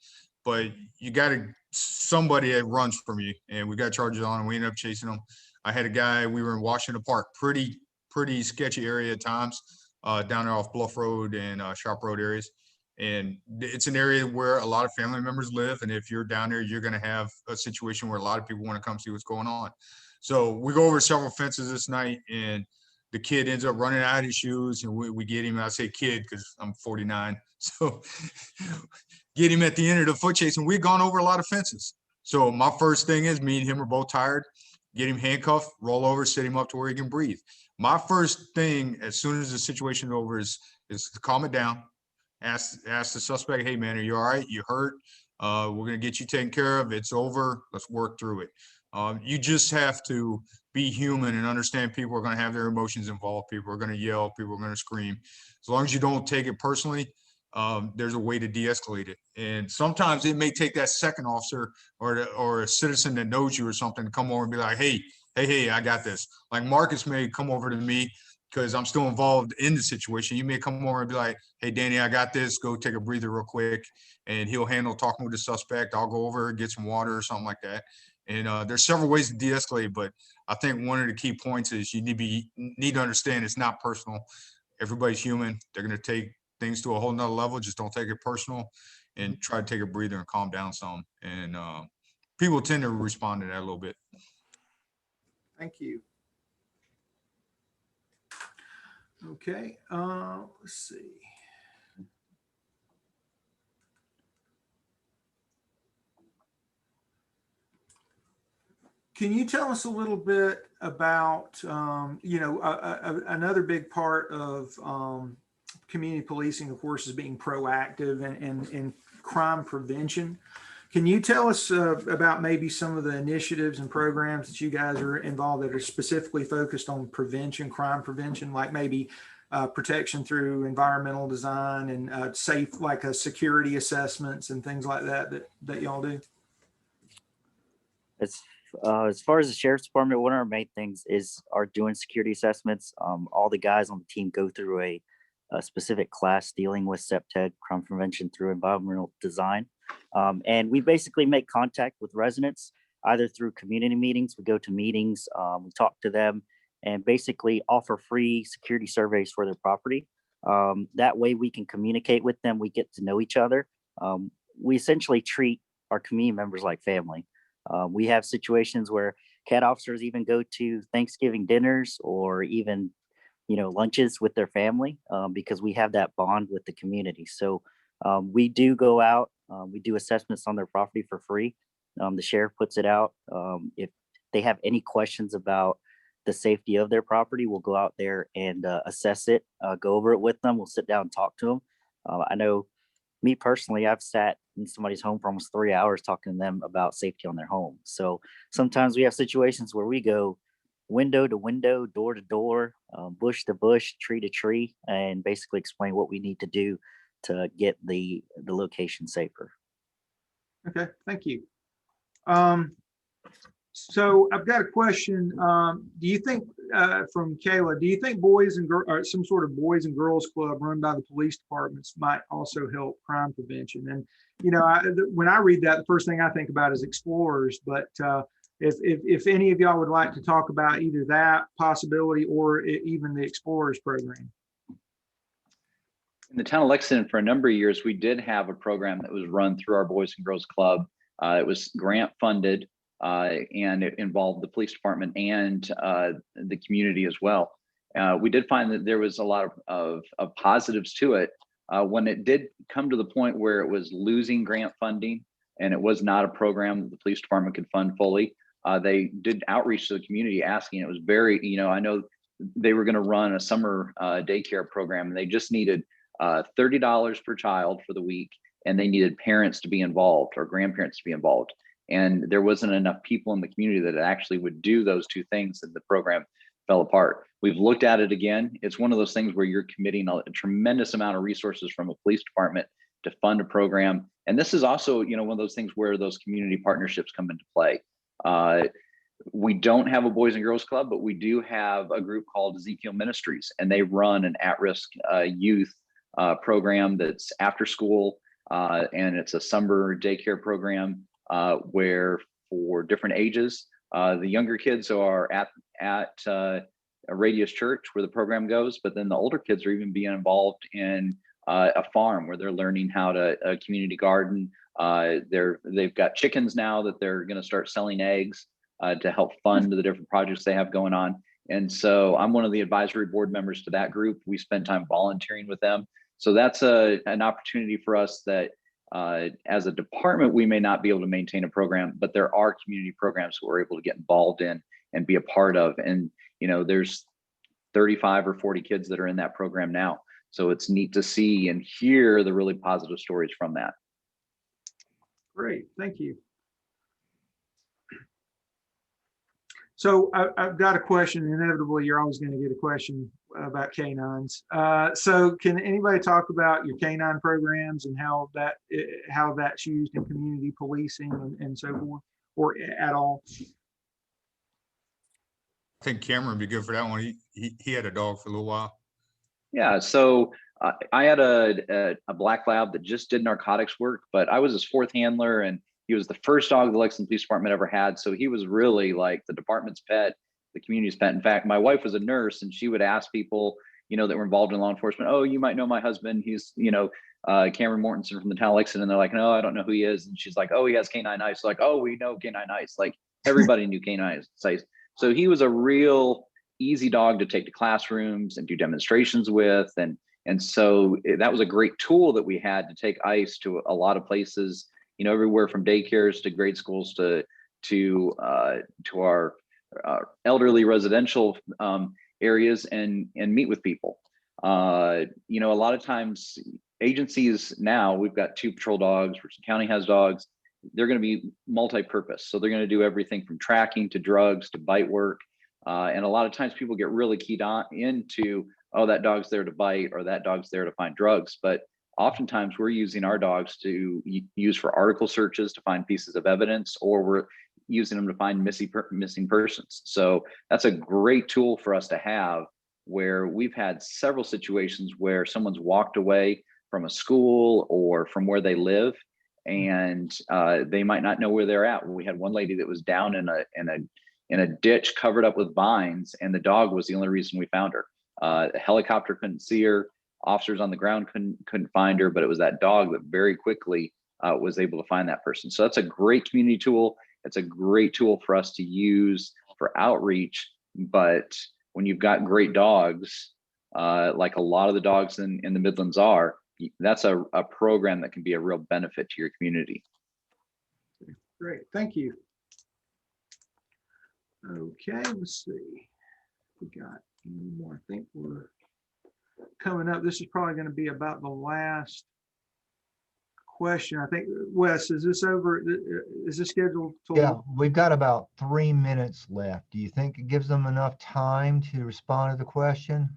But you got somebody that runs from you, and we got charges on, and we ended up chasing them. I had a guy, we were in Washington Park, pretty sketchy area at times, down there off Bluff Road and Sharp Road areas. And it's an area where a lot of family members live. And if you're down there, you're going to have a situation where a lot of people want to come see what's going on. So we go over several fences this night, and the kid ends up running out of his shoes, and we get him. I say kid because I'm 49. So get him at the end of the foot chase, and we've gone over a lot of fences. So my first thing is, me and him are both tired. Get him handcuffed, roll over, sit him up to where he can breathe. My first thing, as soon as the situation is over, is to calm it down. Ask the suspect, hey man, are you all right? You hurt? We're gonna get you taken care of. It's over. Let's work through it. You just have to be human and understand people are going to have their emotions involved. People are going to yell. People are going to scream. As long as you don't take it personally, there's a way to de-escalate it. And sometimes it may take that second officer or a citizen that knows you or something to come over and be like, hey, I got this. Like Marcus may come over to me because I'm still involved in the situation. You may come over and be like, hey, Danny, I got this. Go take a breather real quick. And he'll handle talking with the suspect. I'll go over, get some water or something like that. And there's several ways to de-escalate, but I think one of the key points is you need to understand it's not personal. Everybody's human. They're going to take things to a whole nother level. Just don't take it personal and try to take a breather and calm down some. And people tend to respond to that a little bit. Thank you. Okay, let's see. Can you tell us a little bit about, another big part of community policing, of course, is being proactive and crime prevention. Can you tell us about maybe some of the initiatives and programs that you guys are involved that are specifically focused on prevention, crime prevention, like maybe protection through environmental design and safe, like security assessments and things like that y'all do? As far as the sheriff's department, one of our main things are doing security assessments. All the guys on the team go through a specific class dealing with CPTED, crime prevention through environmental design. And we basically make contact with residents either through community meetings. We go to meetings, we talk to them, and basically offer free security surveys for their property. That way we can communicate with them. We get to know each other. We essentially treat our community members like family. We have situations where CAT officers even go to Thanksgiving dinners or even, lunches with their family because we have that bond with the community. So we do go out, we do assessments on their property for free. The sheriff puts it out. If they have any questions about the safety of their property, we'll go out there and assess it, go over it with them. We'll sit down and talk to them. I know me personally, I've sat in somebody's home for almost 3 hours talking to them about safety on their home. So sometimes we have situations where we go window to window, door to door, bush to bush, tree to tree, and basically explain what we need to do to get the location safer. Okay, thank you. So I've got a question. Do you think, from Kayla, do you think boys and girls, or some sort of boys and girls club run by the police departments might also help crime prevention? And, when I read that, the first thing I think about is explorers, but if any of y'all would like to talk about either that possibility or even the explorers program. In the town of Lexington, for a number of years, we did have a program that was run through our Boys and Girls Club. It was grant funded, and it involved the police department and the community as well. We did find that there was a lot of positives to it. When it did come to the point where it was losing grant funding and it was not a program that the police department could fund fully, they did outreach to the community asking. It was very, I know they were going to run a summer daycare program, and they just needed $30 per child for the week, and they needed parents to be involved or grandparents to be involved. And there wasn't enough people in the community that actually would do those two things, and the program fell apart. We've looked at it again. It's one of those things where you're committing a tremendous amount of resources from a police department to fund a program. And this is also, one of those things where those community partnerships come into play. We don't have a Boys and Girls Club, but we do have a group called Ezekiel Ministries, and they run an at-risk youth program that's after school, and it's a summer daycare program where for different ages, the younger kids are at a Radius Church where the program goes, but then the older kids are even being involved in a farm where they're learning how to community garden. They've got chickens now that they're going to start selling eggs to help fund the different projects they have going on. And so I'm one of the advisory board members to that group. We spend time volunteering with them. So that's an opportunity for us that as a department, we may not be able to maintain a program, but there are community programs that we're able to get involved in and be a part of. And, there's 35 or 40 kids that are in that program now. So it's neat to see and hear the really positive stories from that. Great, thank you. So I've got a question. Inevitably, you're always going to get a question about canines. So can anybody talk about your canine programs and how that's used in community policing and so forth, or at all? I think Cameron would be good for that one. He had a dog for a little while. Yeah, so I had a black lab that just did narcotics work, but I was his fourth handler, and he was the first dog the Lexington Police Department ever had. So he was really like the department's pet, the community's pet. In fact, my wife was a nurse, and she would ask people, that were involved in law enforcement, oh, you might know my husband. He's, Cameron Mortensen from the town of Lexington. And they're like, no, I don't know who he is. And she's like, oh, he has Canine Ice. Like, oh, we know Canine Ice. Like everybody knew Canine Ice. So he was a real easy dog to take to classrooms and do demonstrations with. And so that was a great tool that we had to take Ice to a lot of places, everywhere from daycares to grade schools to our elderly residential areas and meet with people. A lot of times agencies now, we've got 2 patrol dogs, Richland County has dogs. They're going to be multi-purpose. So they're going to do everything from tracking to drugs to bite work. And a lot of times people get really keyed on into, oh, that dog's there to bite or that dog's there to find drugs. But oftentimes we're using our dogs to use for article searches to find pieces of evidence, or we're using them to find missing persons. So that's a great tool for us to have, where we've had several situations where someone's walked away from a school or from where they live, and they might not know where they're at. We had one lady that was down in a ditch covered up with vines, and the dog was the only reason we found her. The helicopter couldn't see her. Officers on the ground couldn't find her, but it was that dog that very quickly was able to find that person. So that's a great community tool. It's a great tool for us to use for outreach. But when you've got great dogs, like a lot of the dogs in the Midlands are, that's a program that can be a real benefit to your community. Great, thank you. Okay, let's see. We got any more? I think we're coming up. This is probably going to be about the last question. I think, Wes, is this over? Is this scheduled? Yeah, we've got about 3 minutes left. Do you think it gives them enough time to respond to the question?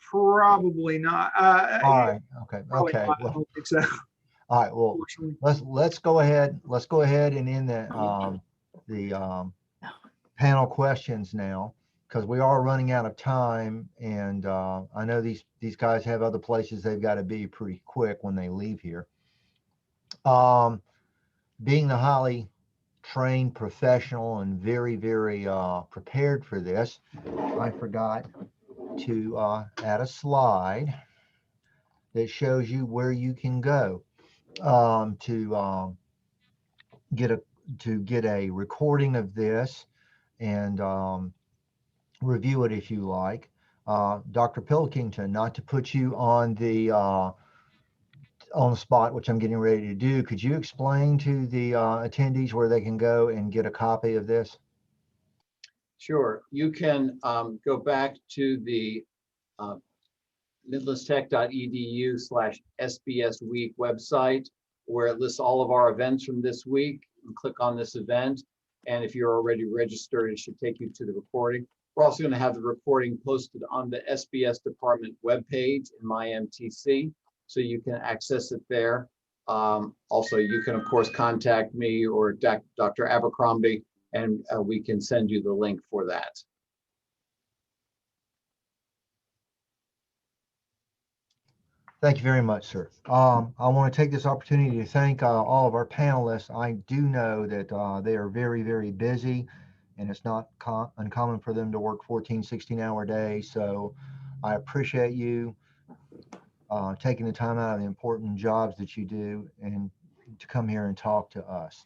Probably not. All right. Okay. Probably Okay. not. I Well, don't think so. all right. Well, let's go ahead. Let's go ahead and end the panel questions now, because we are running out of time, and I know these guys have other places they've got to be pretty quick when they leave here. Being the highly trained professional and very, very prepared for this, I forgot to add a slide that shows you where you can go to get a recording of this and review it if you like. Dr. Pilkington, not to put you on the spot, which I'm getting ready to do, could you explain to the attendees where they can go and get a copy of Sure. You can go back to the midlandstech.edu/SBS week website, where it lists all of our events from this week, and click on this event. And if you're already registered, it should take you to the recording. We're also going to have the recording posted on the SBS department webpage in MyMTC, so you can access it there. Also, you can, of course, contact me or Dr. Abercrombie, and we can send you the link for that. Thank you very much, sir. I want to take this opportunity to thank all of our panelists. I do know that they are very, very busy, and it's not uncommon for them to work 14, 16-hour days. So I appreciate you taking the time out of the important jobs that you do and to come here and talk to us.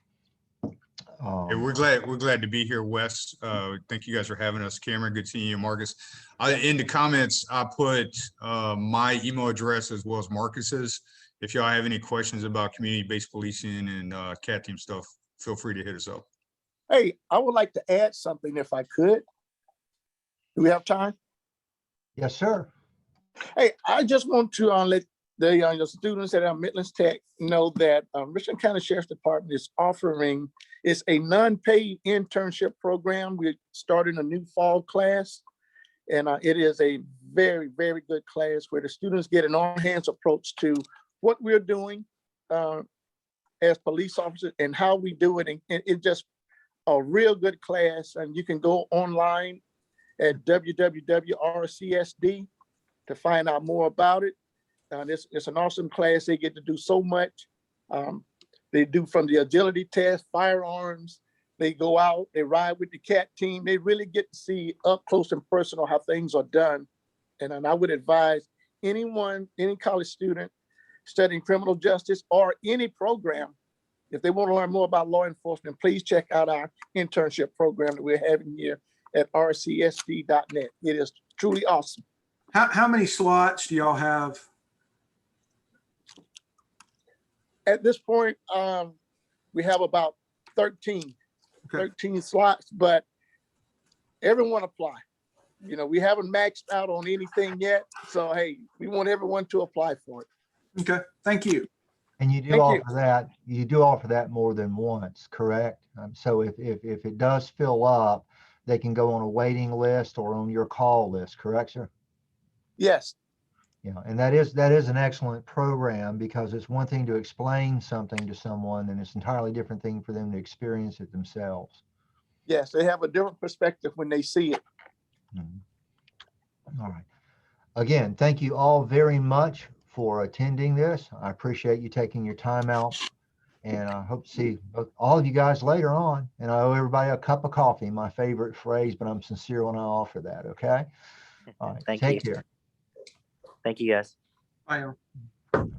Hey, we're glad to be here, Wes. Thank you guys for having us. Cameron, good seeing you, Marcus. In the comments, I put my email address as well as Marcus's. If y'all have any questions about community-based policing and CAT team stuff, feel free to hit us up. Hey, I would like to add something if I could. Do we have time? Yes, sir. Hey, I just want to let the students at Midlands Tech know that Richland County Sheriff's Department is offering, it's a non-paid internship program. We're starting a new fall class, and it is a very, very good class where the students get an all-hands approach to what we're doing as police officers and how we do it. And it's just a real good class, and you can go online at www.rcsd to find out more about it. It's an awesome class. They get to do so much. They do from the agility test, firearms. They go out, they ride with the CAT team. They really get to see up close and personal how things are done. And I would advise anyone, any college student studying criminal justice or any program, if they want to learn more about law enforcement, please check out our internship program that we're having here at rcsd.net. It is truly awesome. How many slots do y'all have? At this point, we have about 13 slots, but everyone apply. You know, we haven't maxed out on anything yet. So, hey, we want everyone to apply for it. Okay, thank you. And you do offer that more than once, correct? So if it does fill up, they can go on a waiting list or on your call list, correct, sir? Yes. Yeah, and that is an excellent program, because it's one thing to explain something to someone and it's an entirely different thing for them to experience it themselves. Yes, they have a different perspective when they see it. All right. Again, thank you all very much for attending this. I appreciate you taking your time out, and I hope to see all of you guys later on. And I owe everybody a cup of coffee, my favorite phrase, but I'm sincere when I offer that. Okay. All right. Thank Take you. care. Thank you, guys. Bye. Al.